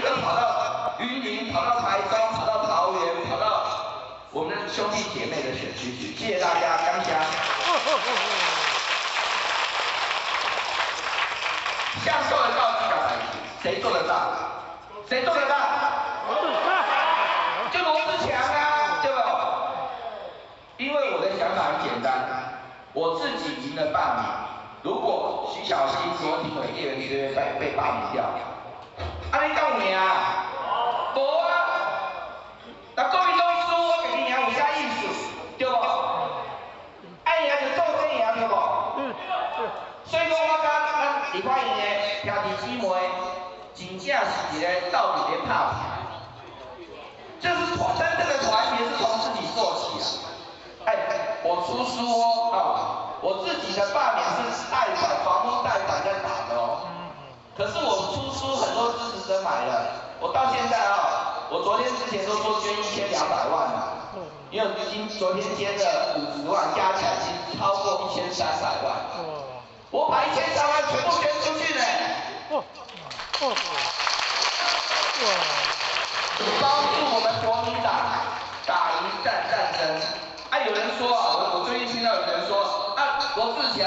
立刻跑到云林，跑到台中，跑到桃园，跑到我们的兄弟姐妹的选区去。谢谢大家，感谢。像做得到这个谁做得到？谁做得到？就罗志强啊，对吧？因为我的想法很简单，我自己赢了罢免。如果徐小新、罗廷伟、叶元之被罢免掉，啊你敢有赢啊？无啊！那国民党输，我给你赢有啥意思？对不？爱赢就做真赢，对不？所以讲，我感觉咱立法院的兄弟姊妹，真正是一个斗阵的拍牌。就是但这个团结是从自己做起啊！哎，我出书哦，我自己的罢免是贷款、房屋贷款在打的哦。可是我出书很多支持者买了，我到现在哦，我昨天之前都说捐1200万了，因为昨天捐了50万，加起来已经超过1300万。我把1300万全部捐出去呢。帮助我们国民党打赢战争。啊，有人说啊，我最近听到有人说啊，罗志强。